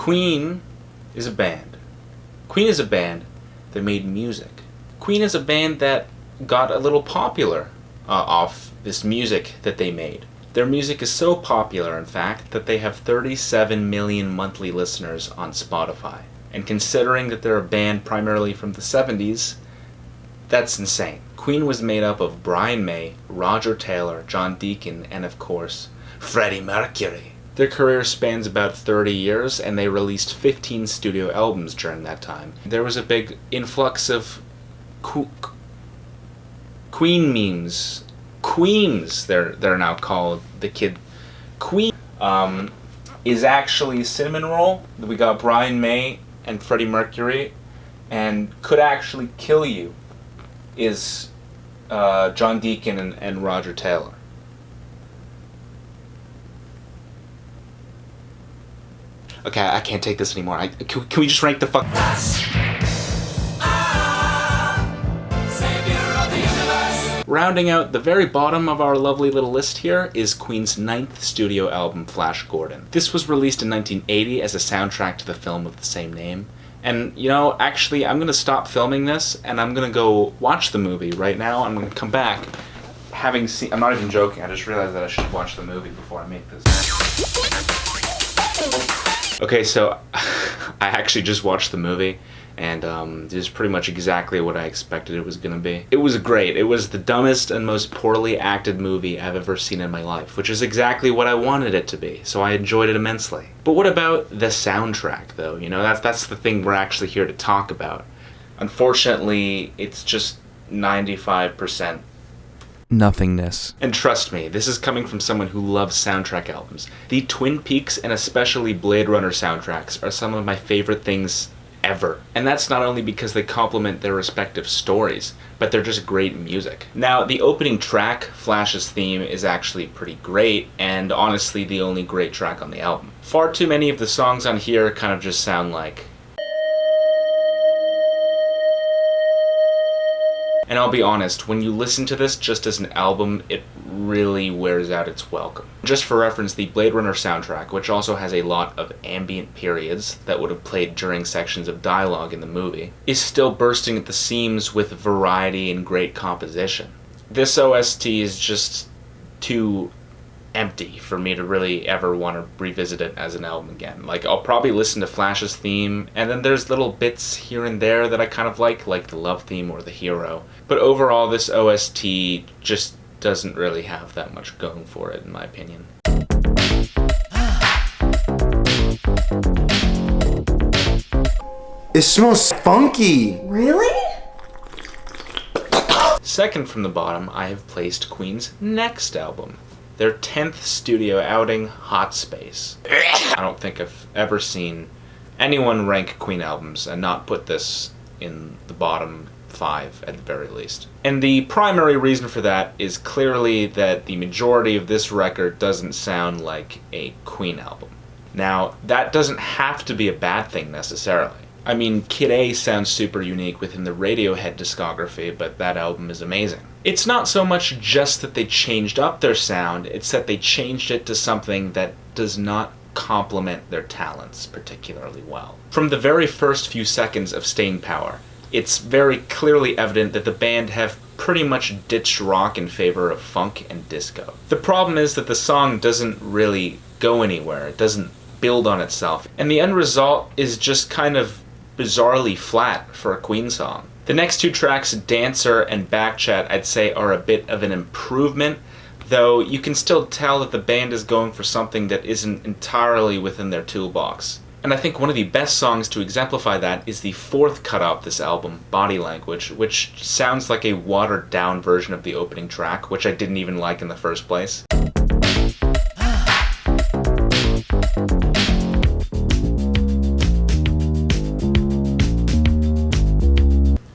Queen is a band. Queen is a band that made music. Queen is a band that got a little popular off this music that they made. Their music is so popular, in fact, that they have 37 million monthly listeners on Spotify. And considering that they're a band primarily from the 70s, that's insane. Queen was made up of Brian May, Roger Taylor, John Deacon, and of course, Freddie Mercury. Their career spans about 30 years, and they released 15 studio albums during that time. There was a big influx of Queen memes. Queens, they're now called. The kid Queen is actually Cinnamon Roll. We got Brian May and Freddie Mercury, and Could Actually Kill You is John Deacon and Roger Taylor. Okay, I can't take this anymore. Can we just rank the fuck? Rounding out the very bottom of our lovely little list here is Queen's 9th studio album, Flash Gordon. This was released in 1980 as a soundtrack to the film of the same name. And, you know, actually, I'm gonna stop filming this, and I'm gonna go watch the movie right now. I'm gonna come back, having seen... I'm not even joking, I just realized that I should watch the movie before I make this. Okay, so I actually just watched the movie, and it is pretty much exactly what I expected it was gonna be. It was great. It was the dumbest and most poorly acted movie I've ever seen in my life, which is exactly what I wanted it to be, so I enjoyed it immensely. But what about the soundtrack, though? You know, that's the thing we're actually here to talk about. Unfortunately, it's just 95% nothingness. And trust me, this is coming from someone who loves soundtrack albums. The Twin Peaks and especially Blade Runner soundtracks are some of my favorite things ever. And that's not only because they complement their respective stories, but they're just great music. Now, the opening track, Flash's theme, is actually pretty great, and honestly the only great track on the album. Far too many of the songs on here kind of just sound like... And I'll be honest, when you listen to this just as an album, it really wears out its welcome. Just for reference, the Blade Runner soundtrack, which also has a lot of ambient periods that would have played during sections of dialogue in the movie, is still bursting at the seams with variety and great composition. This OST is just too empty for me to really ever want to revisit it as an album again. Like, I'll probably listen to Flash's theme, and then there's little bits here and there that I kind of like the love theme or the hero. But overall, this OST just doesn't really have that much going for it, in my opinion. It smells funky! Really? Second from the bottom, I have placed Queen's next album. Their 10th studio outing, Hot Space. I don't think I've ever seen anyone rank Queen albums and not put this in the bottom 5 at the very least. And the primary reason for that is clearly that the majority of this record doesn't sound like a Queen album. Now, that doesn't have to be a bad thing necessarily. I mean, Kid A sounds super unique within the Radiohead discography, but that album is amazing. It's not so much just that they changed up their sound, it's that they changed it to something that does not complement their talents particularly well. From the very first few seconds of Staying Power, it's very clearly evident that the band have pretty much ditched rock in favor of funk and disco. The problem is that the song doesn't really go anywhere, it doesn't build on itself, and the end result is just kind of bizarrely flat for a Queen song. The next two tracks, Dancer and Backchat, I'd say are a bit of an improvement, though you can still tell that the band is going for something that isn't entirely within their toolbox. And I think one of the best songs to exemplify that is the fourth cut off this album, Body Language, which sounds like a watered down version of the opening track, which I didn't even like in the first place.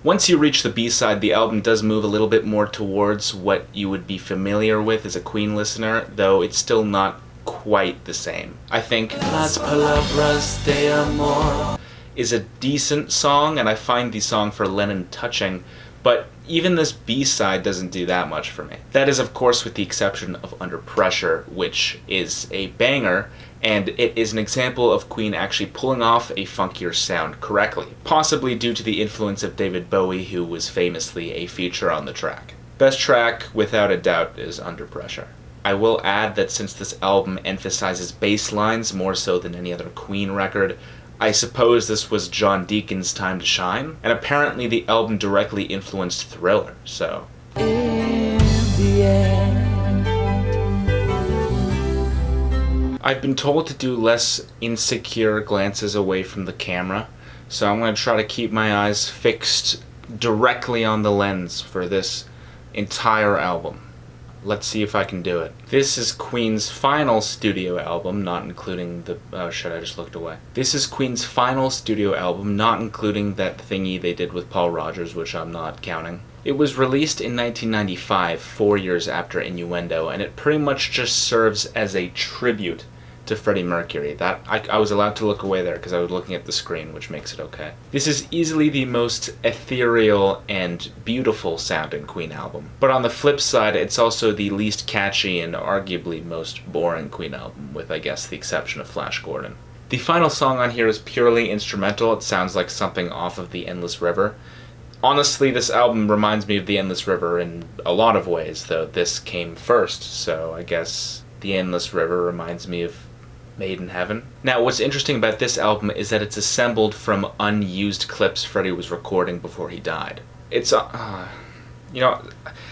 Once you reach the B-side, the album does move a little bit more towards what you would be familiar with as a Queen listener, though it's still not quite the same. I think Las Palabras de Amor is a decent song, and I find the song for Lennon touching, but even this B-side doesn't do that much for me. That is, of course, with the exception of Under Pressure, which is a banger, and it is an example of Queen actually pulling off a funkier sound correctly, possibly due to the influence of David Bowie, who was famously a feature on the track. Best track, without a doubt, is Under Pressure. I will add that since this album emphasizes bass lines more so than any other Queen record, I suppose this was John Deacon's time to shine, and apparently the album directly influenced Thriller, so... In the end. I've been told to do less insecure glances away from the camera, so I'm going to try to keep my eyes fixed directly on the lens for this entire album. Let's see if I can do it. This is Queen's final studio album, not including the... oh shit, I just looked away. This is Queen's final studio album, not including that thingy they did with Paul Rodgers, which I'm not counting. It was released in 1995, 4 years after Innuendo, and it pretty much just serves as a tribute to Freddie Mercury. That I was allowed to look away there because I was looking at the screen, which makes it okay. This is easily the most ethereal and beautiful sounding Queen album. But on the flip side, it's also the least catchy and arguably most boring Queen album, with I guess the exception of Flash Gordon. The final song on here is purely instrumental. It sounds like something off of The Endless River. Honestly, this album reminds me of The Endless River in a lot of ways, though this came first, so I guess The Endless River reminds me of Made in Heaven. Now, what's interesting about this album is that it's assembled from unused clips Freddie was recording before he died. It's, you know,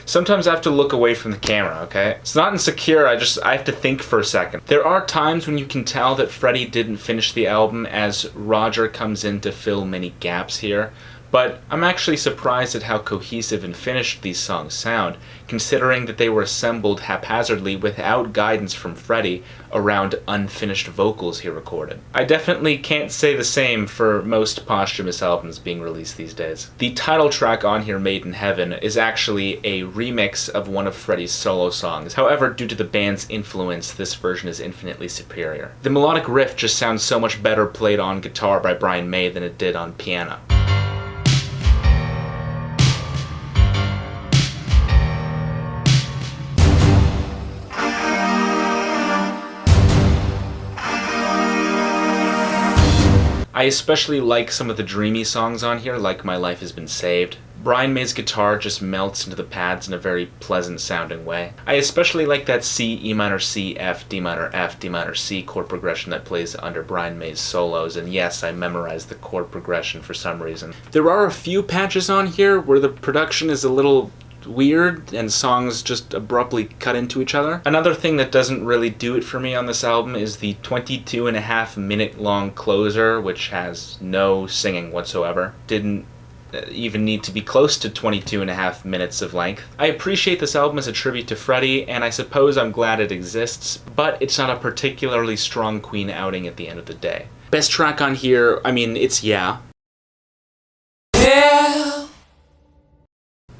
sometimes I have to look away from the camera, okay? It's not insecure, I have to think for a second. There are times when you can tell that Freddie didn't finish the album as Roger comes in to fill many gaps here, but I'm actually surprised at how cohesive and finished these songs sound, considering that they were assembled haphazardly without guidance from Freddie around unfinished vocals he recorded. I definitely can't say the same for most posthumous albums being released these days. The title track on here, Made in Heaven, is actually a remix of one of Freddie's solo songs. However, due to the band's influence, this version is infinitely superior. The melodic riff just sounds so much better played on guitar by Brian May than it did on piano. I especially like some of the dreamy songs on here, like My Life Has Been Saved. Brian May's guitar just melts into the pads in a very pleasant sounding way. I especially like that C, E minor C, F, D minor F, D minor C chord progression that plays under Brian May's solos, and yes, I memorized the chord progression for some reason. There are a few patches on here where the production is a little weird and songs just abruptly cut into each other. Another thing that doesn't really do it for me on this album is the 22.5-minute long closer, which has no singing whatsoever. Didn't even need to be close to 22.5 minutes of length. I appreciate this album as a tribute to Freddie, and I suppose I'm glad it exists, but it's not a particularly strong Queen outing at the end of the day. Best track on here, I mean, it's Yeah.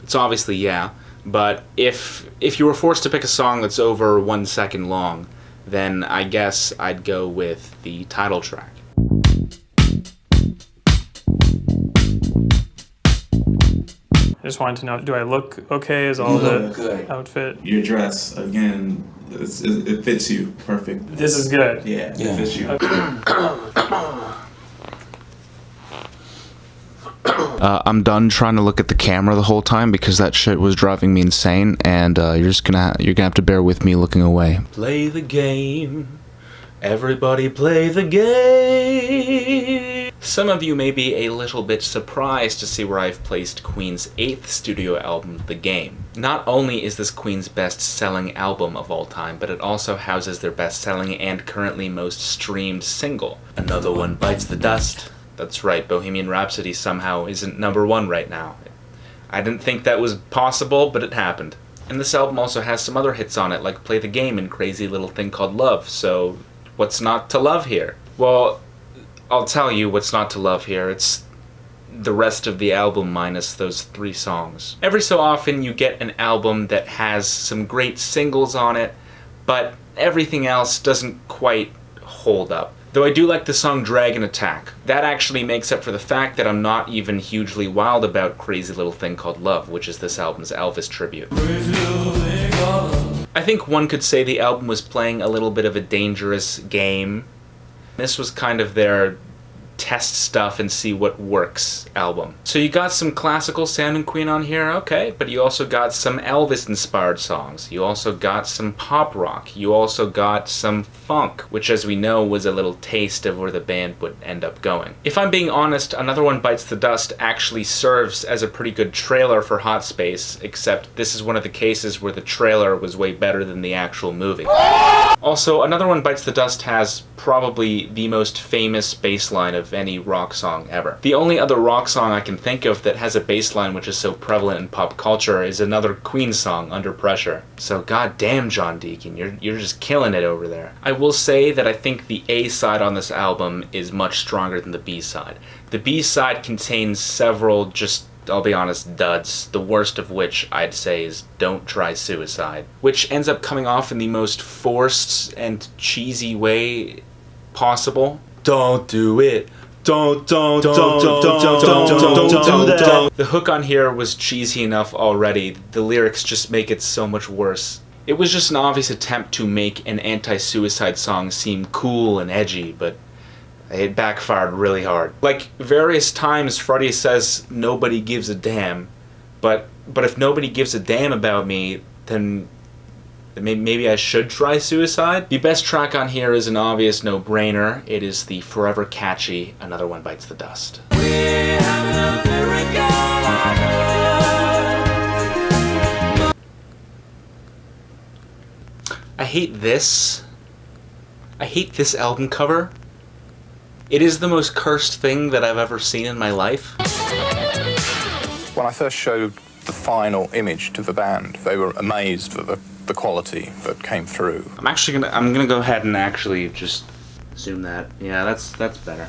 It's obviously Yeah, but if you were forced to pick a song that's over 1 second long, then I guess I'd go with the title track. I just wanted to know, do I look okay? Is all the outfit? Your dress, again, it fits you perfect. This is good. Yeah, it fits you. I'm done trying to look at the camera the whole time because that shit was driving me insane, and you're gonna have to bear with me looking away. Play the game. Everybody play the game. Some of you may be a little bit surprised to see where I've placed Queen's 8th studio album, The Game. Not only is this Queen's best-selling album of all time, but it also houses their best-selling and currently most streamed single, Another One Bites the Dust. That's right, Bohemian Rhapsody somehow isn't #1 right now. I didn't think that was possible, but it happened. And this album also has some other hits on it, like Play the Game and Crazy Little Thing Called Love, so what's not to love here? Well, I'll tell you what's not to love here. It's the rest of the album minus those 3 songs. Every so often you get an album that has some great singles on it, but everything else doesn't quite hold up. Though I do like the song Dragon Attack. That actually makes up for the fact that I'm not even hugely wild about Crazy Little Thing Called Love, which is this album's Elvis tribute. I think one could say the album was playing a little bit of a dangerous game. This was kind of their test stuff and see what works album. So you got some classical sounding Queen on here, okay, but you also got some Elvis inspired songs. You also got some pop rock. You also got some funk, which as we know was a little taste of where the band would end up going. If I'm being honest, Another One Bites the Dust actually serves as a pretty good trailer for Hot Space, except this is one of the cases where the trailer was way better than the actual movie. Also, Another One Bites the Dust has probably the most famous bass line of any rock song ever. The only other rock song I can think of that has a bass line which is so prevalent in pop culture is another Queen song, Under Pressure. So goddamn, John Deacon, you're just killing it over there. I will say that I think the A side on this album is much stronger than the B side. The B side contains several just, I'll be honest, duds, the worst of which I'd say is Don't Try Suicide, which ends up coming off in the most forced and cheesy way possible. Don't do it. Don't do that. The hook on here was cheesy enough already. The lyrics just make it so much worse. It was just an obvious attempt to make an anti-suicide song seem cool and edgy, but it backfired really hard. Like, various times Freddie says nobody gives a damn, but if nobody gives a damn about me, then maybe I should try suicide? The best track on here is an obvious no-brainer. It is the forever catchy Another One Bites the Dust. I hate this. I hate this album cover. It is the most cursed thing that I've ever seen in my life. When I first showed the final image to the band, they were amazed at the quality that came through. I'm gonna go ahead and actually just zoom that. Yeah, that's better.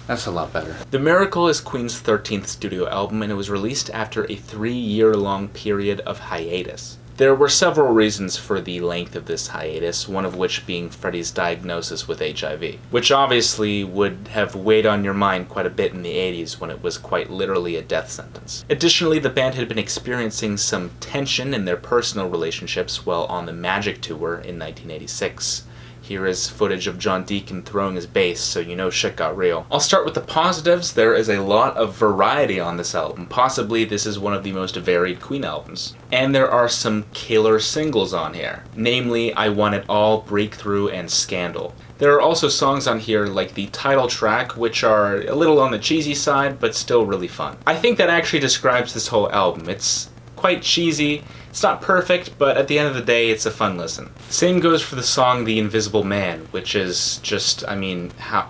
That's a lot better. The Miracle is Queen's 13th studio album, and it was released after a 3-year-long period of hiatus. There were several reasons for the length of this hiatus, one of which being Freddie's diagnosis with HIV, which obviously would have weighed on your mind quite a bit in the 80s when it was quite literally a death sentence. Additionally, the band had been experiencing some tension in their personal relationships while on the Magic Tour in 1986. Here is footage of John Deacon throwing his bass, so you know shit got real. I'll start with the positives. There is a lot of variety on this album. Possibly this is one of the most varied Queen albums. And there are some killer singles on here. Namely, I Want It All, Breakthrough, and Scandal. There are also songs on here like the title track, which are a little on the cheesy side, but still really fun. I think that actually describes this whole album. It's quite cheesy. It's not perfect, but at the end of the day, it's a fun listen. Same goes for the song The Invisible Man, which is just, I mean, how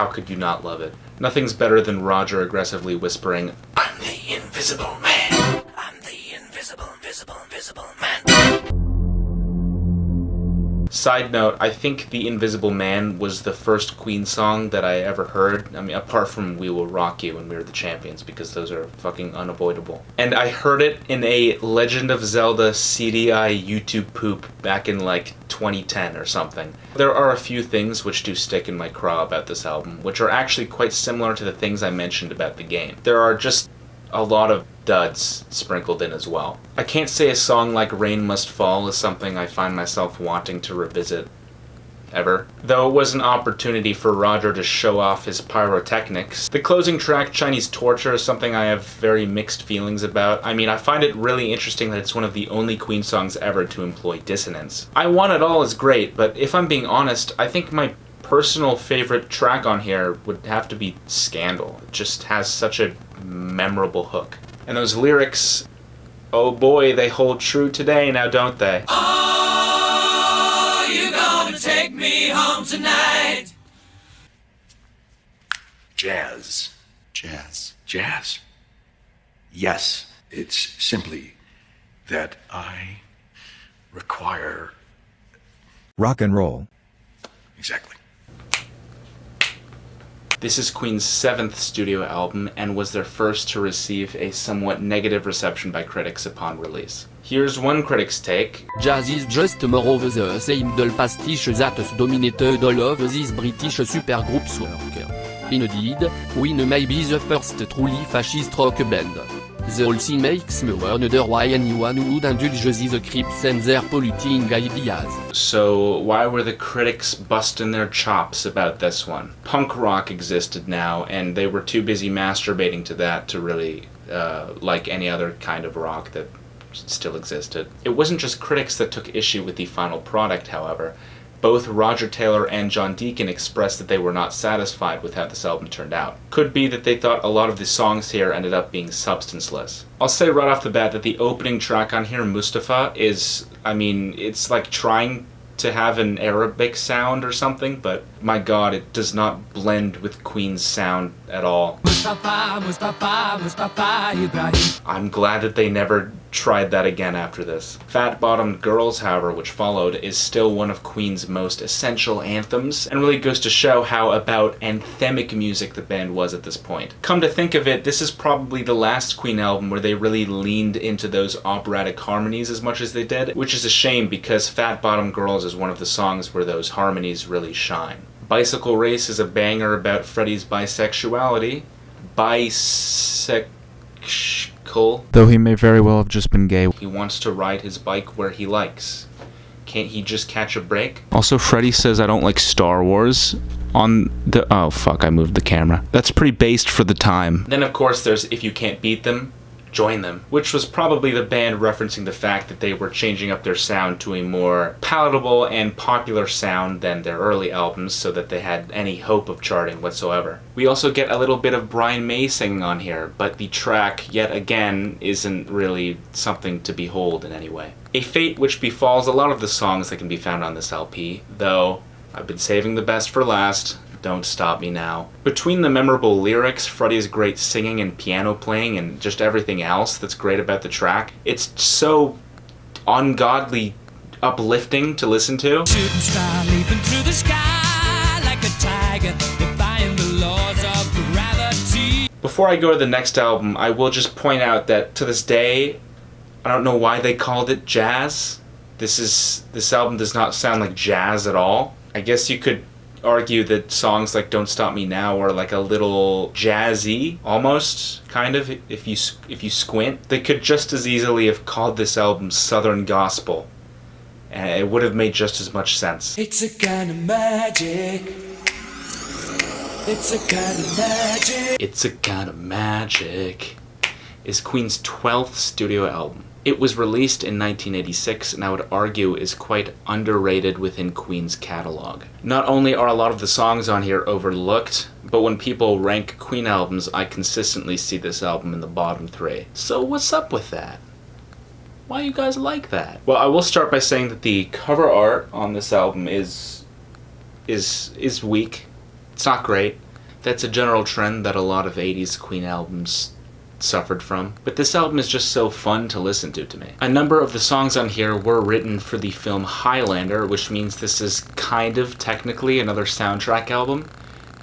could you not love it? Nothing's better than Roger aggressively whispering, "I'm the invisible man. I'm the invisible man." Side note, I think The Invisible Man was the first Queen song that I ever heard. I mean, apart from We Will Rock You and We Are the Champions, because those are fucking unavoidable. And I heard it in a Legend of Zelda CDI YouTube poop back in like 2010 or something. There are a few things which do stick in my craw about this album, which are actually quite similar to the things I mentioned about the game. There are just a lot of duds sprinkled in as well. I can't say a song like Rain Must Fall is something I find myself wanting to revisit ever. Though it was an opportunity for Roger to show off his pyrotechnics. The closing track, Chinese Torture, is something I have very mixed feelings about. I mean, I find it really interesting that it's one of the only Queen songs ever to employ dissonance. I Want It All is great, but if I'm being honest, I think my personal favorite track on here would have to be Scandal. It just has such a memorable hook. And those lyrics, oh boy, they hold true today now, don't they? Oh, you gonna take me home tonight? Jazz. Jazz. Jazz. Yes, it's simply that I require... rock and roll. Exactly. This is Queen's 7th studio album and was their first to receive a somewhat negative reception by critics upon release. Here's one critic's take. Jazz is just more of the same dull pastiche that dominated all of these British supergroups work. Indeed, Queen may be the first truly fascist rock band. The whole thing makes me wonder why anyone would indulge these creeps and their polluting ideas. So why were the critics busting their chops about this one? Punk rock existed now, and they were too busy masturbating to that to really like any other kind of rock that still existed. It wasn't just critics that took issue with the final product, however. Both Roger Taylor and John Deacon expressed that they were not satisfied with how this album turned out. Could be that they thought a lot of the songs here ended up being substanceless. I'll say right off the bat that the opening track on here, Mustafa, is, it's like trying to have an Arabic sound or something, but my god, it does not blend with Queen's sound at all. Mustafa, Mustafa, Mustafa, Ibrahim. I'm glad that they never tried that again after this. Fat Bottomed Girls, however, which followed, is still one of Queen's most essential anthems, and really goes to show how about anthemic music the band was at this point. Come to think of it, this is probably the last Queen album where they really leaned into those operatic harmonies as much as they did, which is a shame because Fat Bottomed Girls is one of the songs where those harmonies really shine. Bicycle Race is a banger about Freddie's bisexuality. Though he may very well have just been gay. He wants to ride his bike where he likes. Can't he just catch a break? Also, Freddie says I don't like Star Wars on the... Oh, fuck, I moved the camera. That's pretty based for the time. Then, of course, there's If You Can't Beat Them, Join Them, which was probably the band referencing the fact that they were changing up their sound to a more palatable and popular sound than their early albums so that they had any hope of charting whatsoever. We also get a little bit of Brian May singing on here, but the track, yet again, isn't really something to behold in any way. A fate which befalls a lot of the songs that can be found on this LP, though I've been saving the best for last. Don't Stop Me Now. Between the memorable lyrics, Freddie's great singing and piano playing, and just everything else that's great about the track, it's so ungodly uplifting to listen to. Shooting star leaping through the sky like a tiger, defying the laws of gravity. Before I go to the next album, I will just point out that to this day, I don't know why they called it jazz. This album does not sound like jazz at all. I guess you could argue that songs like Don't Stop Me Now are like a little jazzy, almost, kind of, if you squint. They could just as easily have called this album Southern Gospel, and it would have made just as much sense. It's a kind of magic. It's a kind of magic. It's a Kind of Magic is Queen's 12th studio album. It was released in 1986 and I would argue is quite underrated within Queen's catalog. Not only are a lot of the songs on here overlooked, but when people rank Queen albums, I consistently see this album in the bottom 3. So what's up with that? Why you guys like that? Well, I will start by saying that the cover art on this album is weak. It's not great. That's a general trend that a lot of 80s Queen albums suffered from, but this album is just so fun to listen to me. A number of the songs on here were written for the film Highlander, which means this is kind of technically another soundtrack album,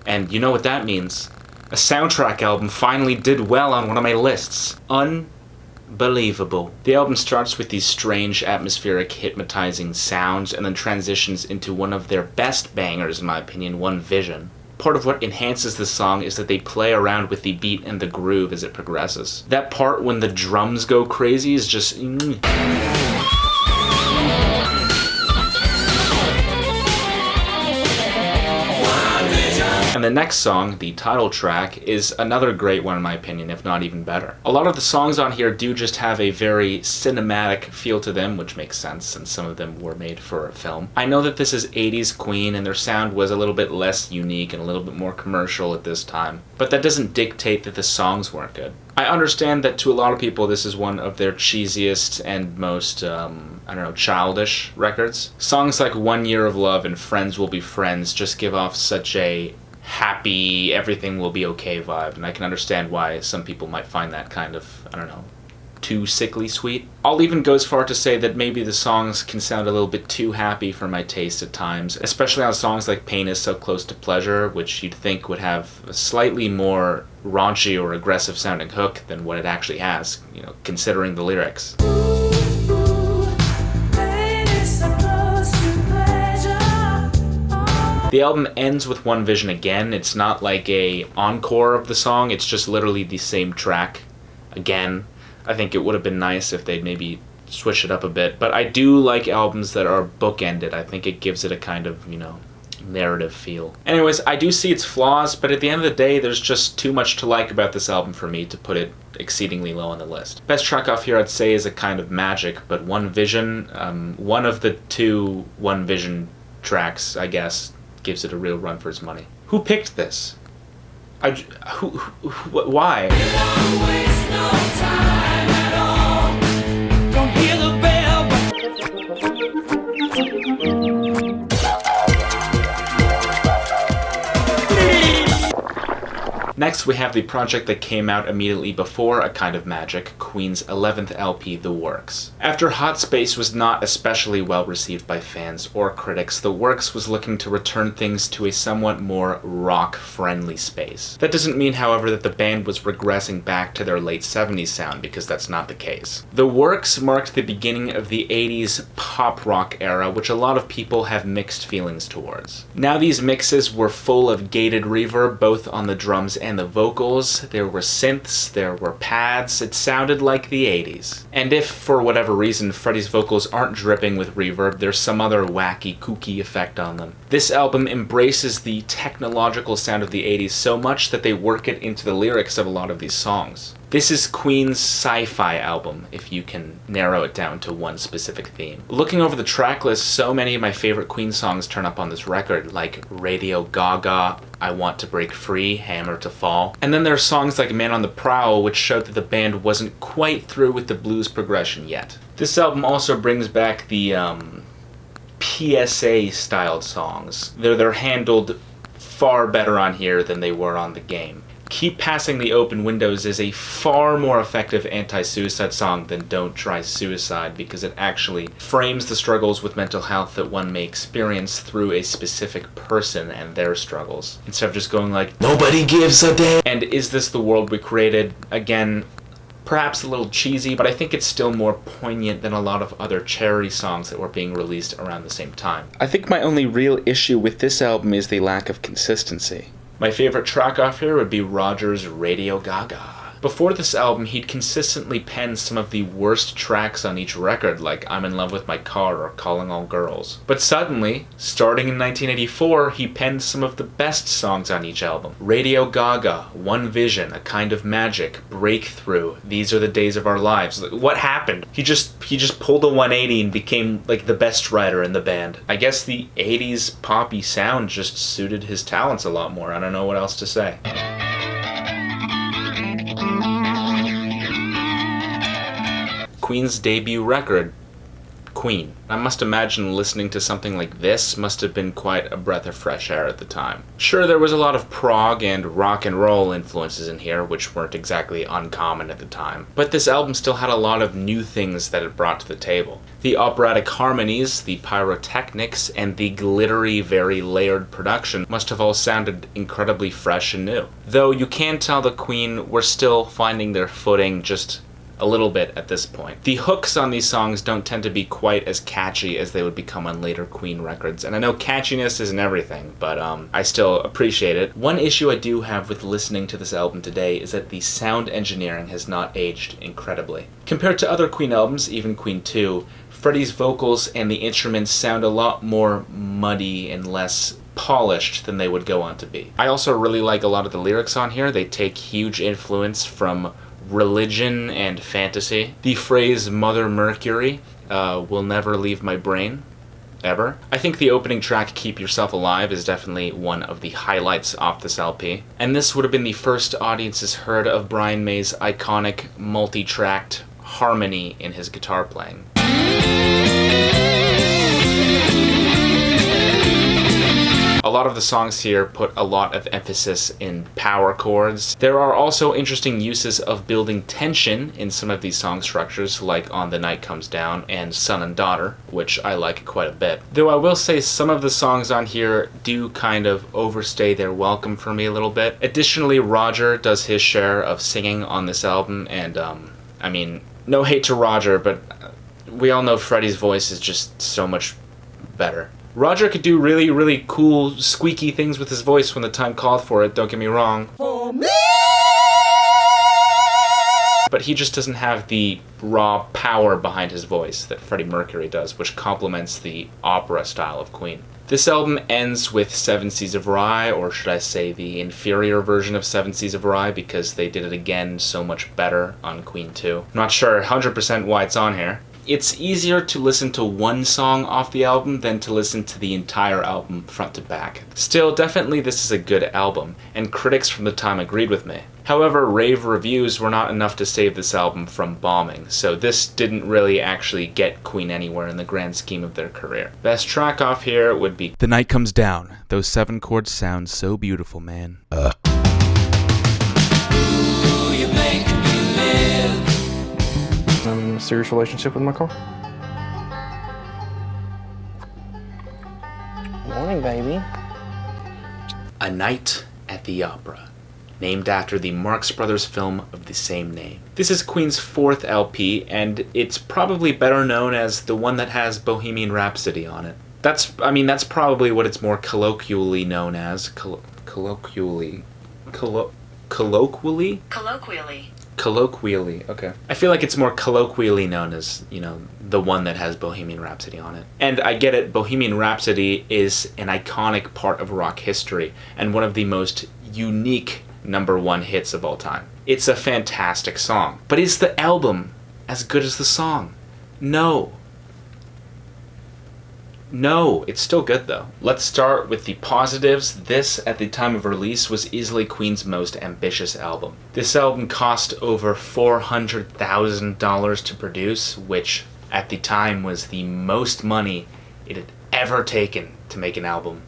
and you know what that means. A soundtrack album finally did well on one of my lists. Unbelievable. The album starts with these strange, atmospheric, hypnotizing sounds and then transitions into one of their best bangers, in my opinion, One Vision. Part of what enhances this song is that they play around with the beat and the groove as it progresses. That part when the drums go crazy is just... And the next song, the title track, is another great one in my opinion, if not even better. A lot of the songs on here do just have a very cinematic feel to them, which makes sense since some of them were made for a film. I know that this is 80s Queen and their sound was a little bit less unique and a little bit more commercial at this time, but that doesn't dictate that the songs weren't good. I understand that to a lot of people this is one of their cheesiest and most, childish records. Songs like 1 Year of Love and Friends Will Be Friends just give off such a happy, everything will be okay vibe, and I can understand why some people might find that kind of, too sickly sweet. I'll even go as far to say that maybe the songs can sound a little bit too happy for my taste at times, especially on songs like Pain Is So Close to Pleasure, which you'd think would have a slightly more raunchy or aggressive sounding hook than what it actually has, considering the lyrics. The album ends with One Vision again. It's not like a encore of the song, it's just literally the same track again. I think it would have been nice if they'd maybe switch it up a bit, but I do like albums that are bookended. I think it gives it a kind of, narrative feel. Anyways, I do see its flaws, but at the end of the day, there's just too much to like about this album for me to put it exceedingly low on the list. Best track off here I'd say is A Kind of Magic, but One Vision, one of the two One Vision tracks, I guess, gives it a real run for its money. Who picked this? Why? Next, we have the project that came out immediately before A Kind of Magic, Queen's 11th LP, The Works. After Hot Space was not especially well received by fans or critics, The Works was looking to return things to a somewhat more rock-friendly space. That doesn't mean, however, that the band was regressing back to their late 70s sound, because that's not the case. The Works marked the beginning of the 80s pop rock era, which a lot of people have mixed feelings towards. Now these mixes were full of gated reverb, both on the drums and the vocals. There were synths, there were pads. It sounded like the 80s. And if, for whatever reason, Freddie's vocals aren't dripping with reverb, there's some other wacky, kooky effect on them. This album embraces the technological sound of the 80s so much that they work it into the lyrics of a lot of these songs. This is Queen's sci-fi album, if you can narrow it down to one specific theme. Looking over the track list, so many of my favorite Queen songs turn up on this record, like Radio Gaga, I Want to Break Free, Hammer to Fall. And then there are songs like Man on the Prowl, which showed that the band wasn't quite through with the blues progression yet. This album also brings back the PSA-styled songs. They're handled far better on here than they were on The Game. Keep Passing the Open Windows is a far more effective anti-suicide song than Don't Try Suicide, because it actually frames the struggles with mental health that one may experience through a specific person and their struggles, instead of just going like, nobody gives a damn. And Is This the World We Created? Again, perhaps a little cheesy, but I think it's still more poignant than a lot of other charity songs that were being released around the same time. I think my only real issue with this album is the lack of consistency. My favorite track off here would be Roger's Radio Gaga. Before this album, he'd consistently penned some of the worst tracks on each record, like I'm in Love with My Car or Calling All Girls. But suddenly, starting in 1984, he penned some of the best songs on each album. Radio Gaga, One Vision, A Kind of Magic, Breakthrough, These Are the Days of Our Lives. What happened? He just pulled a 180 and became like the best writer in the band. I guess the 80s poppy sound just suited his talents a lot more. I don't know what else to say. Queen's debut record, Queen. I must imagine listening to something like this must have been quite a breath of fresh air at the time. Sure, there was a lot of prog and rock and roll influences in here, which weren't exactly uncommon at the time, but this album still had a lot of new things that it brought to the table. The operatic harmonies, the pyrotechnics, and the glittery, very layered production must have all sounded incredibly fresh and new. Though you can tell the Queen were still finding their footing just a little bit at this point. The hooks on these songs don't tend to be quite as catchy as they would become on later Queen records, and I know catchiness isn't everything, but I still appreciate it. One issue I do have with listening to this album today is that the sound engineering has not aged incredibly. Compared to other Queen albums, even Queen 2, Freddie's vocals and the instruments sound a lot more muddy and less polished than they would go on to be. I also really like a lot of the lyrics on here. They take huge influence from religion and fantasy. The phrase Mother Mercury will never leave my brain, ever. I think the opening track, Keep Yourself Alive, is definitely one of the highlights off this LP. And this would have been the first audiences heard of Brian May's iconic multi-tracked harmony in his guitar playing. A lot of the songs here put a lot of emphasis in power chords. There are also interesting uses of building tension in some of these song structures, like On the Night Comes Down and Son and Daughter, which I like quite a bit. Though I will say some of the songs on here do kind of overstay their welcome for me a little bit. Additionally, Roger does his share of singing on this album, and I mean, no hate to Roger, but we all know Freddie's voice is just so much better. Roger could do really, really cool, squeaky things with his voice when the time called for it, don't get me wrong. But he just doesn't have the raw power behind his voice that Freddie Mercury does, which complements the opera style of Queen. This album ends with Seven Seas of Rye, or should I say the inferior version of Seven Seas of Rye, because they did it again so much better on Queen 2. Not sure 100% why it's on here. It's easier to listen to one song off the album than to listen to the entire album front to back. Still, definitely this is a good album, and critics from the time agreed with me. However, rave reviews were not enough to save this album from bombing, so this didn't really actually get Queen anywhere in the grand scheme of their career. Best track off here would be The Night Comes Down. Those 7 chords sound so beautiful, man. I'm in a serious relationship with my car. Morning, baby. A Night at the Opera, named after the Marx Brothers film of the same name. This is Queen's 4th LP, and it's probably better known as the one that has Bohemian Rhapsody on it. That's probably what it's more colloquially known as. Colloquially, okay. I feel like it's more colloquially known as, the one that has Bohemian Rhapsody on it. And I get it, Bohemian Rhapsody is an iconic part of rock history, and one of the most unique #1 hits of all time. It's a fantastic song. But is the album as good as the song? No. No, it's still good though. Let's start with the positives. This, at the time of release, was easily Queen's most ambitious album. This album cost over $400,000 to produce, which at the time was the most money it had ever taken to make an album.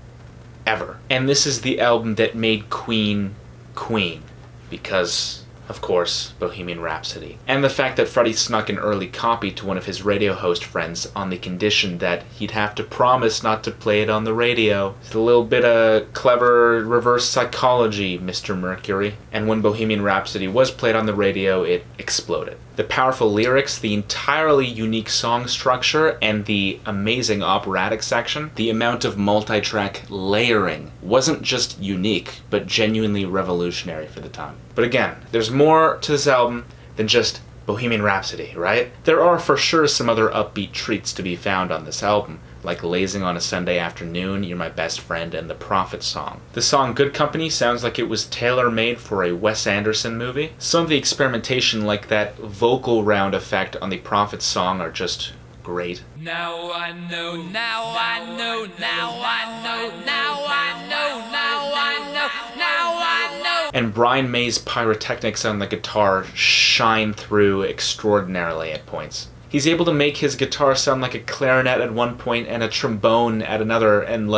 Ever. And this is the album that made Queen Queen, because of course, Bohemian Rhapsody. And the fact that Freddie snuck an early copy to one of his radio host friends on the condition that he'd have to promise not to play it on the radio. It's a little bit of clever reverse psychology, Mr. Mercury. And when Bohemian Rhapsody was played on the radio, it exploded. The powerful lyrics, the entirely unique song structure, and the amazing operatic section, the amount of multi-track layering wasn't just unique, but genuinely revolutionary for the time. But again, there's more to this album than just Bohemian Rhapsody, right? There are for sure some other upbeat treats to be found on this album, like Lazing on a Sunday Afternoon, You're My Best Friend, and the Prophet song. The song Good Company sounds like it was tailor-made for a Wes Anderson movie. Some of the experimentation, like that vocal round effect on the Prophet song, are just great. Now I know, now I know, now I know, now I know, now I know, now I know. And Brian May's pyrotechnics on the guitar shine through extraordinarily at points. He's able to make his guitar sound like a clarinet at one point and a trombone at another, and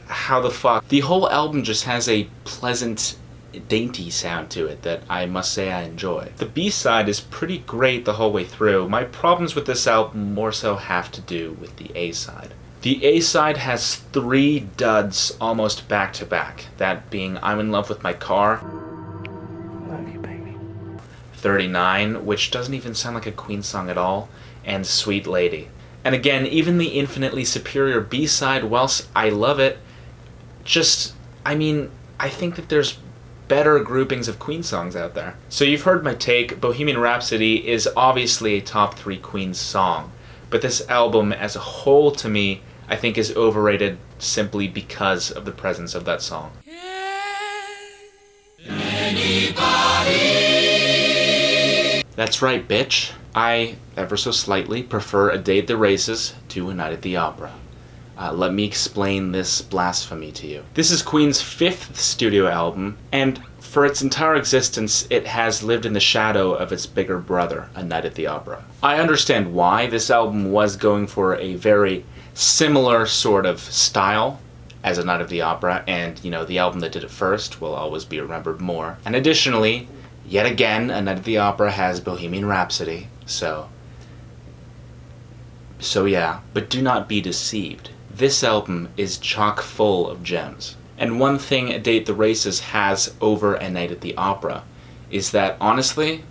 how the fuck? The whole album just has a pleasant, dainty sound to it that I must say I enjoy. The B-side is pretty great the whole way through. My problems with this album more so have to do with the A-side. The A-side has 3 duds almost back to back, that being I'm in Love with My Car, 39, which doesn't even sound like a Queen song at all, and Sweet Lady. And again, even the infinitely superior B-side, whilst I love it, I think that there's better groupings of Queen songs out there. So you've heard my take. Bohemian Rhapsody is obviously a top 3 Queen song, but this album as a whole, to me, I think is overrated simply because of the presence of that song. That's right, bitch. I, ever so slightly, prefer A Day at the Races to A Night at the Opera. Let me explain this blasphemy to you. This is Queen's 5th studio album, and for its entire existence, it has lived in the shadow of its bigger brother, A Night at the Opera. I understand why. This album was going for a very similar sort of style as A Night at the Opera, and, the album that did it first will always be remembered more. And additionally, yet again, A Night at the Opera has Bohemian Rhapsody, so yeah, but do not be deceived. This album is chock full of gems. And one thing A Day at the Races has over A Night at the Opera is that, honestly,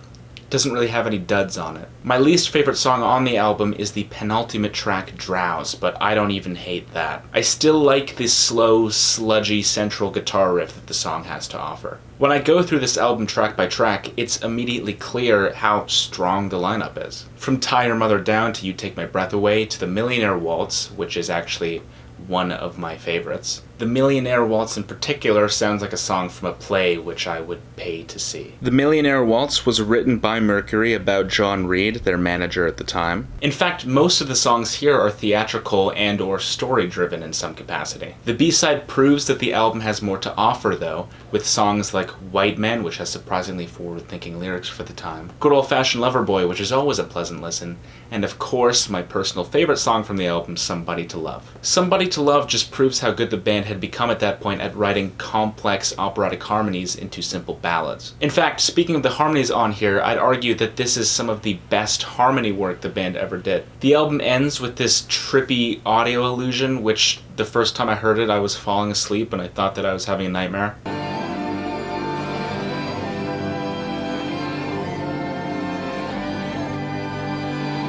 doesn't really have any duds on it. My least favorite song on the album is the penultimate track, Drowse, but I don't even hate that. I still like this slow, sludgy central guitar riff that the song has to offer. When I go through this album track by track, it's immediately clear how strong the lineup is. From Tie Your Mother Down to You Take My Breath Away to the Millionaire Waltz, which is actually one of my favorites. The Millionaire Waltz in particular sounds like a song from a play which I would pay to see. The Millionaire Waltz was written by Mercury about John Reed, their manager at the time. In fact, most of the songs here are theatrical and or story-driven in some capacity. The B-side proves that the album has more to offer though, with songs like White Man, which has surprisingly forward-thinking lyrics for the time, Good Old Fashioned Lover Boy, which is always a pleasant listen, and of course my personal favorite song from the album, Somebody to Love. Somebody to Love just proves how good the band had become at that point at writing complex operatic harmonies into simple ballads. In fact, speaking of the harmonies on here, I'd argue that this is some of the best harmony work the band ever did. The album ends with this trippy audio illusion, which the first time I heard it I was falling asleep and I thought that I was having a nightmare.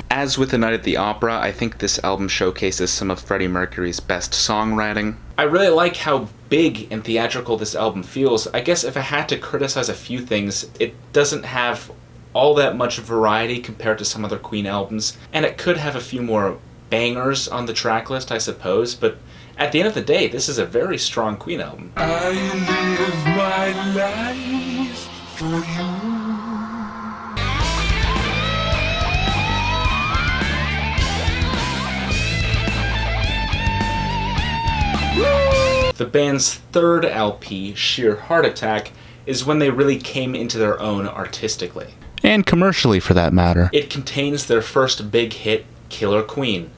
As with The Night at the Opera, I think this album showcases some of Freddie Mercury's best songwriting. I really like how big and theatrical this album feels. I guess if I had to criticize a few things, it doesn't have all that much variety compared to some other Queen albums, and it could have a few more bangers on the track list, I suppose, but at the end of the day, this is a very strong Queen album. I live my life for you. The band's third LP, Sheer Heart Attack, is when they really came into their own artistically. And commercially, for that matter. It contains their first big hit, Killer Queen.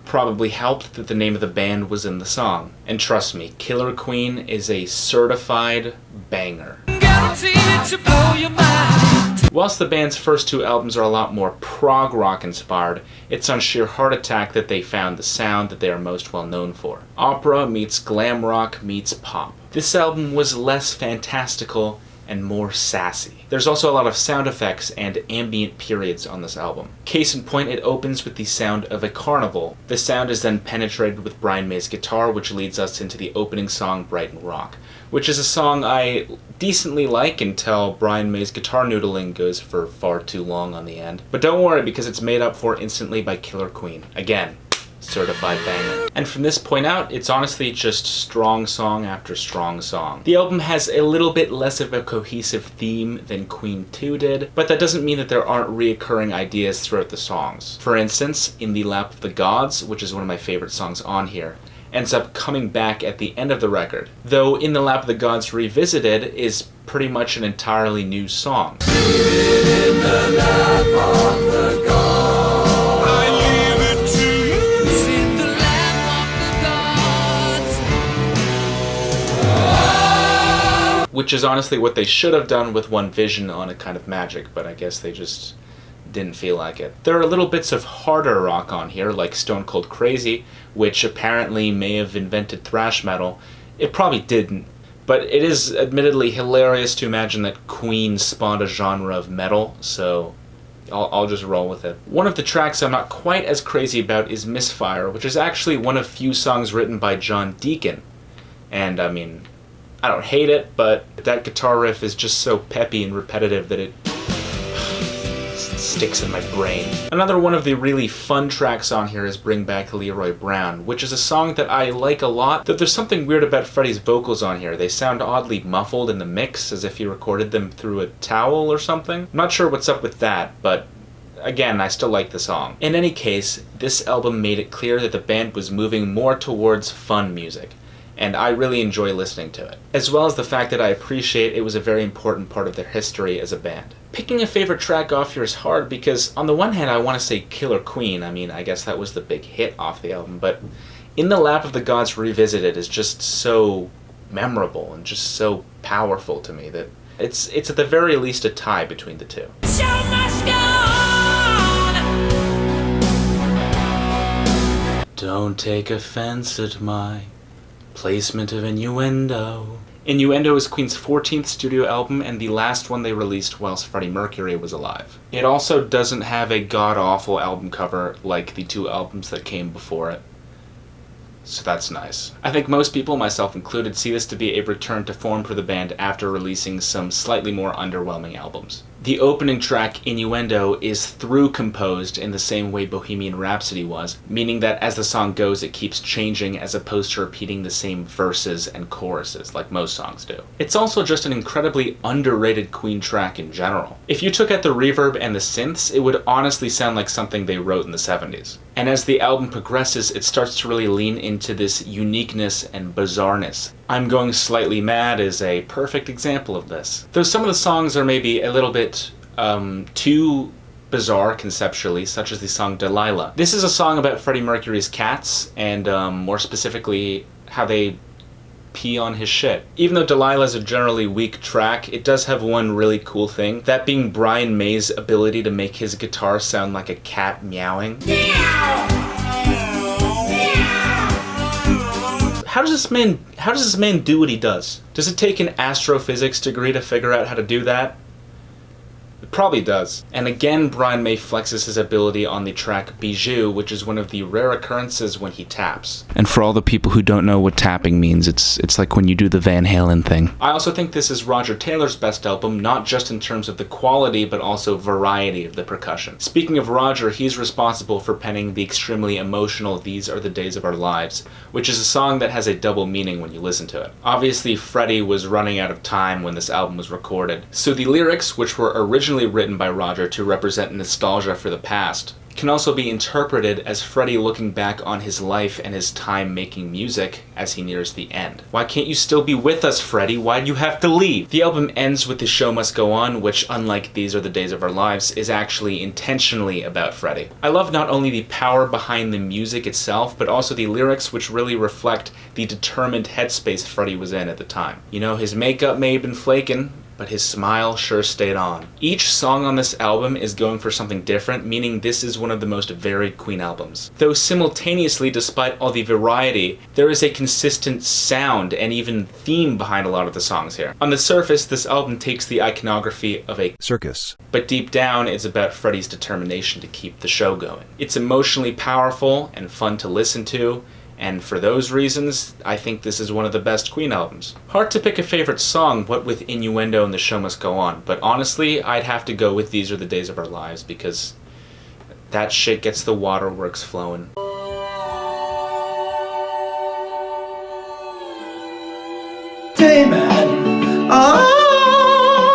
Probably helped that the name of the band was in the song. And trust me, Killer Queen is a certified banger. To blow your mind. Whilst the band's first two albums are a lot more prog rock inspired, it's on Sheer Heart Attack that they found the sound that they are most well known for. Opera meets glam rock meets pop. This album was less fantastical and more sassy. There's also a lot of sound effects and ambient periods on this album. Case in point, it opens with the sound of a carnival. The sound is then penetrated with Brian May's guitar, which leads us into the opening song, Brighton Rock, which is a song I decently like until Brian May's guitar noodling goes for far too long on the end. But don't worry, because it's made up for instantly by Killer Queen. Again, certified banger. And from this point out, it's honestly just strong song after strong song. The album has a little bit less of a cohesive theme than Queen 2 did, but that doesn't mean that there aren't reoccurring ideas throughout the songs. For instance, In the Lap of the Gods, which is one of my favorite songs on here, ends up coming back at the end of the record, though In the Lap of the Gods Revisited is pretty much an entirely new song. In the lap of the gods. Which is honestly what they should have done with One Vision on A Kind of Magic, but I guess they just didn't feel like it. There are little bits of harder rock on here, like Stone Cold Crazy, which apparently may have invented thrash metal. It probably didn't, but it is admittedly hilarious to imagine that Queen spawned a genre of metal, so I'll just roll with it. One of the tracks I'm not quite as crazy about is Misfire, which is actually one of few songs written by John Deacon. And I mean, I don't hate it, but that guitar riff is just so peppy and repetitive that it sticks in my brain. Another one of the really fun tracks on here is Bring Back Leroy Brown, which is a song that I like a lot, though there's something weird about Freddie's vocals on here. They sound oddly muffled in the mix, as if he recorded them through a towel or something. I'm not sure what's up with that, but again, I still like the song. In any case, this album made it clear that the band was moving more towards fun music, and I really enjoy listening to it, as well as the fact that I appreciate it was a very important part of their history as a band. Picking a favorite track off here is hard because on the one hand I want to say Killer Queen. I mean, I guess that was the big hit off the album, but In the Lap of the Gods Revisited is just so memorable and just so powerful to me that it's at the very least a tie between the two. Show must go on. Don't take offense at my placement of innuendo. Innuendo is Queen's 14th studio album and the last one they released whilst Freddie Mercury was alive. It also doesn't have a god-awful album cover like the 2 albums that came before it. So that's nice. I think most people, myself included, see this to be a return to form for the band after releasing some slightly more underwhelming albums. The opening track, Innuendo, is through composed in the same way Bohemian Rhapsody was, meaning that as the song goes it keeps changing as opposed to repeating the same verses and choruses like most songs do. It's also just an incredibly underrated Queen track in general. If you took out the reverb and the synths, it would honestly sound like something they wrote in the 70s. And as the album progresses, it starts to really lean into this uniqueness and bizarreness. I'm Going Slightly Mad is a perfect example of this. Though some of the songs are maybe a little bit too bizarre conceptually, such as the song Delilah. This is a song about Freddie Mercury's cats, and more specifically, how they pee on his shit. Even though Delilah is a generally weak track, it does have one really cool thing, that being Brian May's ability to make his guitar sound like a cat meowing. How does this man do what he does? Does it take an astrophysics degree to figure out how to do that? It probably does. And again, Brian May flexes his ability on the track Bijou, which is one of the rare occurrences when he taps. And for all the people who don't know what tapping means, it's like when you do the Van Halen thing. I also think this is Roger Taylor's best album, not just in terms of the quality, but also variety of the percussion. Speaking of Roger, he's responsible for penning the extremely emotional These Are the Days of Our Lives, which is a song that has a double meaning when you listen to it. Obviously, Freddie was running out of time when this album was recorded, so the lyrics, which were originally written by Roger to represent nostalgia for the past, can also be interpreted as Freddie looking back on his life and his time making music as he nears the end. Why can't you still be with us, Freddie? Why'd you have to leave? The album ends with The Show Must Go On, which, unlike These Are the Days of Our Lives, is actually intentionally about Freddie. I love not only the power behind the music itself, but also the lyrics, which really reflect the determined headspace Freddie was in at the time. You know, his makeup may have been flaking, but his smile sure stayed on. Each song on this album is going for something different, meaning this is one of the most varied Queen albums. Though simultaneously, despite all the variety, there is a consistent sound and even theme behind a lot of the songs here. On the surface, this album takes the iconography of a circus, but deep down it's about Freddie's determination to keep the show going. It's emotionally powerful and fun to listen to, and for those reasons, I think this is one of the best Queen albums. Hard to pick a favorite song, what with Innuendo and The Show Must Go On, but honestly, I'd have to go with These Are the Days of Our Lives, because that shit gets the waterworks flowing. Day man, oh,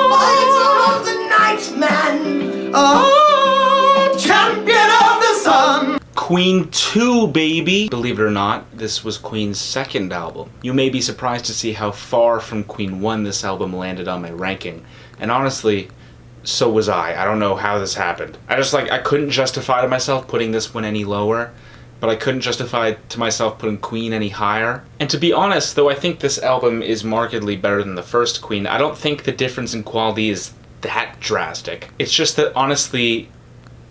fighter of the night man, oh, champion of the sun. Queen 2, baby! Believe it or not, this was Queen's second album. You may be surprised to see how far from Queen 1 this album landed on my ranking, and honestly, so was I. I don't know how this happened. I couldn't justify to myself putting this one any lower, but I couldn't justify to myself putting Queen any higher. And to be honest, though I think this album is markedly better than the first Queen, I don't think the difference in quality is that drastic. It's just that, honestly,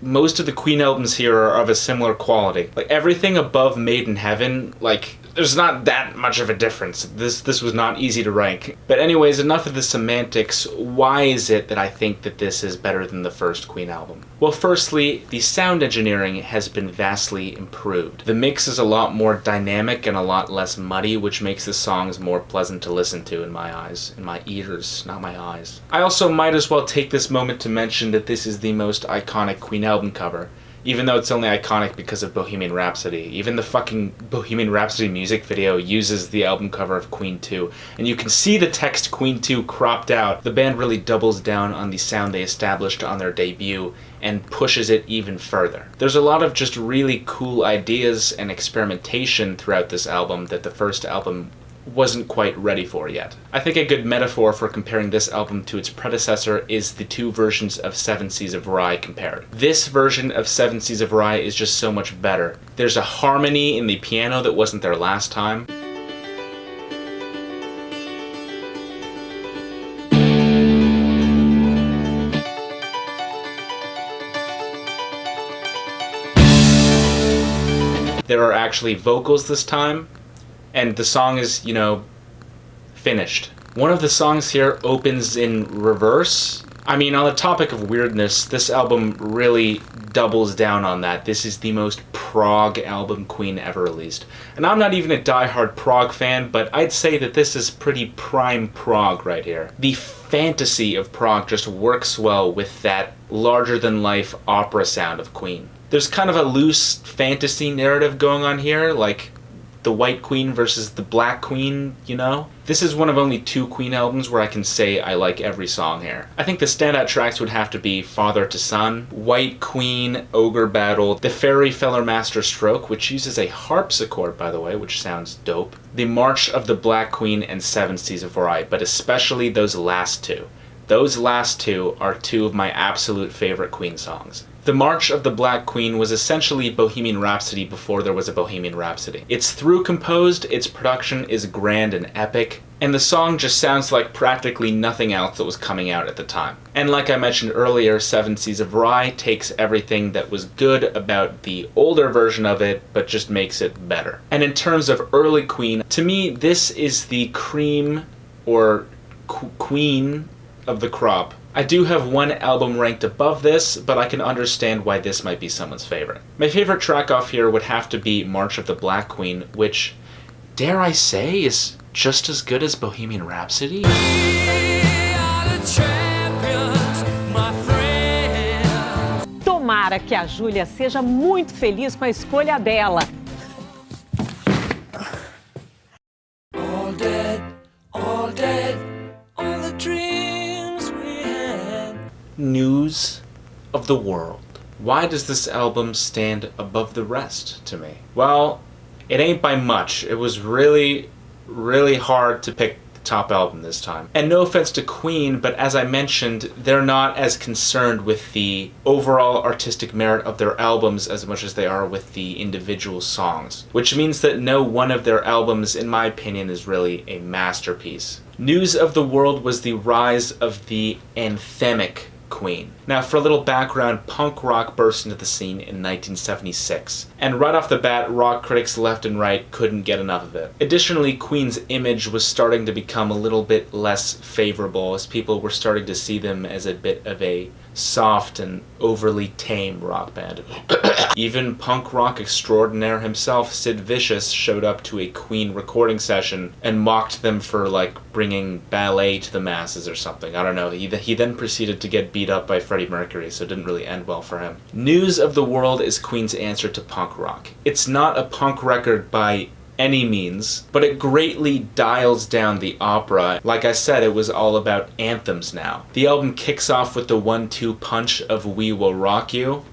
most of the Queen albums here are of a similar quality. Like, everything above Made in Heaven, like, there's not that much of a difference. This was not easy to rank. But anyways, enough of the semantics. Why is it that I think that this is better than the first Queen album? Well, firstly, the sound engineering has been vastly improved. The mix is a lot more dynamic and a lot less muddy, which makes the songs more pleasant to listen to in my eyes. In my ears, not my eyes. I also might as well take this moment to mention that this is the most iconic Queen album cover. Even though it's only iconic because of Bohemian Rhapsody. Even the fucking Bohemian Rhapsody music video uses the album cover of Queen 2. And you can see the text Queen 2 cropped out. The band really doubles down on the sound they established on their debut and pushes it even further. There's a lot of just really cool ideas and experimentation throughout this album that the first album wasn't quite ready for yet. I think a good metaphor for comparing this album to its predecessor is the two versions of Seven Seas of Rhye compared. This version of Seven Seas of Rhye is just so much better. There's a harmony in the piano that wasn't there last time. There are actually vocals this time, and the song is, you know, finished. One of the songs here opens in reverse. I mean, on the topic of weirdness, this album really doubles down on that. This is the most prog album Queen ever released. And I'm not even a diehard prog fan, but I'd say that this is pretty prime prog right here. The fantasy of prog just works well with that larger-than-life opera sound of Queen. There's kind of a loose fantasy narrative going on here, like the White Queen versus the Black Queen, you know? This is one of only 2 Queen albums where I can say I like every song here. I think the standout tracks would have to be Father to Son, White Queen, Ogre Battle, The Fairy Feller Master Stroke, which uses a harpsichord, by the way, which sounds dope, The March of the Black Queen, and Seven Seas of Rye, but especially those last 2. Those last 2 are 2 of my absolute favorite Queen songs. The March of the Black Queen was essentially Bohemian Rhapsody before there was a Bohemian Rhapsody. It's through composed, its production is grand and epic, and the song just sounds like practically nothing else that was coming out at the time. And like I mentioned earlier, Seven Seas of Rye takes everything that was good about the older version of it, but just makes it better. And in terms of early Queen, to me this is the cream or queen of the crop. I do have one album ranked above this, but I can understand why this might be someone's favorite. My favorite track off here would have to be March of the Black Queen, which, dare I say, is just as good as Bohemian Rhapsody. Tomara que a Júlia seja muito feliz com a escolha dela. All dead, all dead, all the dreams we had. News of the World. Why does this album stand above the rest to me? Well, it ain't by much. It was really hard to pick the top album this time. And no offense to Queen, but as I mentioned, they're not as concerned with the overall artistic merit of their albums as much as they are with the individual songs. Which means that no one of their albums, in my opinion, is really a masterpiece. News of the World was the rise of the anthemic Queen. Now, for a little background, punk rock burst into the scene in 1976, and right off the bat, rock critics left and right couldn't get enough of it. Additionally, Queen's image was starting to become a little bit less favorable, as people were starting to see them as a bit of a soft and overly tame rock band. Even punk rock extraordinaire himself, Sid Vicious, showed up to a Queen recording session and mocked them for, like, bringing ballet to the masses or something. I don't know. He then proceeded to get beat up by Freddie Mercury, so it didn't really end well for him. News of the World is Queen's answer to punk rock. It's not a punk record by any means, but it greatly dials down the opera. Like I said, it was all about anthems now. The album kicks off with the 1-2 punch of We Will Rock You,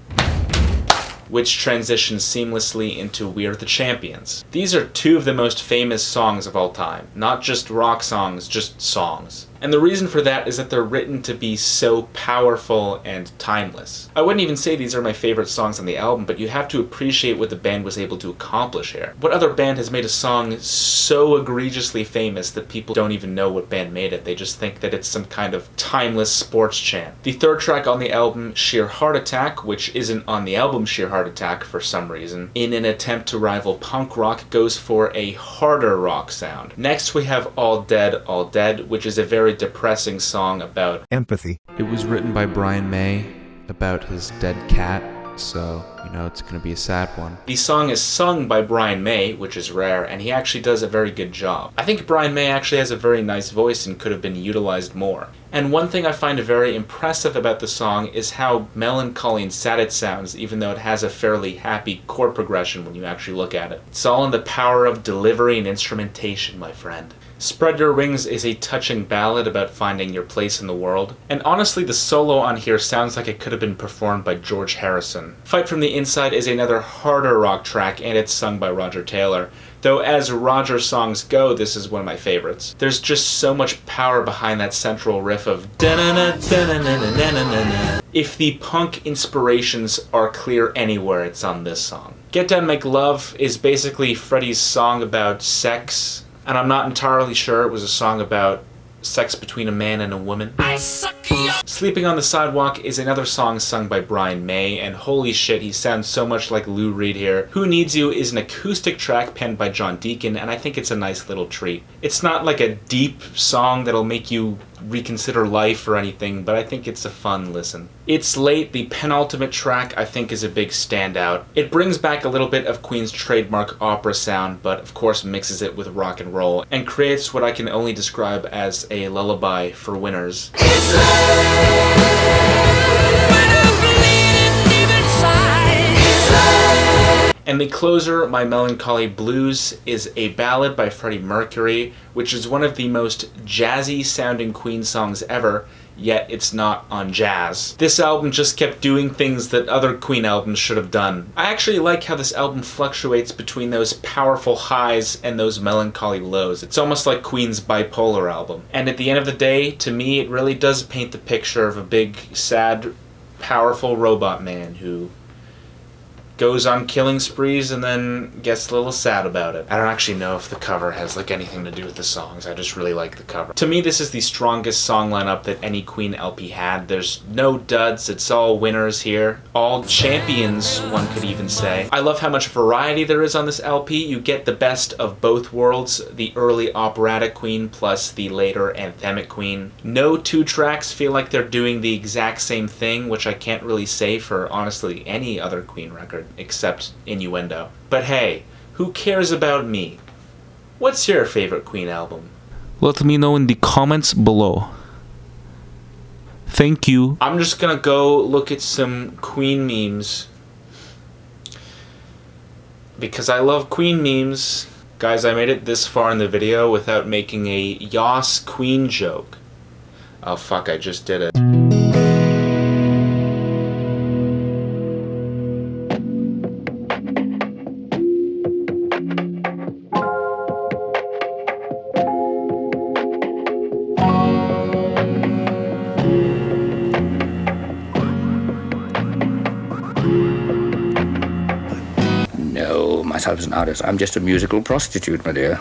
which transitions seamlessly into We're the Champions. These are 2 of the most famous songs of all time. Not just rock songs, just songs. And the reason for that is that they're written to be so powerful and timeless. I wouldn't even say these are my favorite songs on the album, but you have to appreciate what the band was able to accomplish here. What other band has made a song so egregiously famous that people don't even know what band made it? They just think that it's some kind of timeless sports chant. The third track on the album, Sheer Heart Attack, which isn't on the album Sheer Heart Attack for some reason, in an attempt to rival punk rock, goes for a harder rock sound. Next we have All Dead, which is a very depressing song about empathy. It was written by Brian May about his dead cat, so, you know, it's gonna be a sad one. The song is sung by Brian May, which is rare, and he actually does a very good job. I think Brian May actually has a very nice voice and could have been utilized more. And one thing I find very impressive about the song is how melancholy and sad it sounds, even though it has a fairly happy chord progression when you actually look at it. It's all in the power of delivery and instrumentation, my friend. Spread Your Wings is a touching ballad about finding your place in the world. And honestly, the solo on here sounds like it could have been performed by George Harrison. Fight from the Inside is another harder rock track, and it's sung by Roger Taylor. Though as Roger songs go, this is one of my favorites. There's just so much power behind that central riff of da-na-na, da-na-na-na-na-na-na. If the punk inspirations are clear anywhere, it's on this song. Get Down Make Love is basically Freddie's song about sex, and I'm not entirely sure it was a song about sex between a man and a woman. I suck Sleeping on the Sidewalk is another song sung by Brian May, and holy shit, he sounds so much like Lou Reed here. Who Needs You is an acoustic track penned by John Deacon, and I think it's a nice little treat. It's not like a deep song that'll make you reconsider life or anything, but I think it's a fun listen. It's Late, the penultimate track, I think is a big standout. It brings back a little bit of Queen's trademark opera sound, but of course mixes it with rock and roll, and creates what I can only describe as a lullaby for winners. And the closer, My Melancholy Blues, is a ballad by Freddie Mercury, which is one of the most jazzy sounding Queen songs ever, yet it's not on jazz. This album just kept doing things that other Queen albums should have done. I actually like how this album fluctuates between those powerful highs and those melancholy lows. It's almost like Queen's bipolar album. And at the end of the day, to me, it really does paint the picture of a big, sad, powerful robot man who goes on killing sprees and then gets a little sad about it. I don't actually know if the cover has like anything to do with the songs. I just really like the cover. To me, this is the strongest song lineup that any Queen LP had. There's no duds. It's all winners here. All champions, one could even say. I love how much variety there is on this LP. You get the best of both worlds, the early operatic Queen plus the later anthemic Queen. No two tracks feel like they're doing the exact same thing, which I can't really say for honestly any other Queen record, except Innuendo. But hey, who cares about me? What's your favorite Queen album? Let me know in the comments below. Thank you. I'm just gonna go look at some Queen memes, because I love Queen memes. Guys, I made it this far in the video without making a Yas Queen joke. Oh fuck, I just did it. No, myself as an artist, I'm just a musical prostitute, my dear.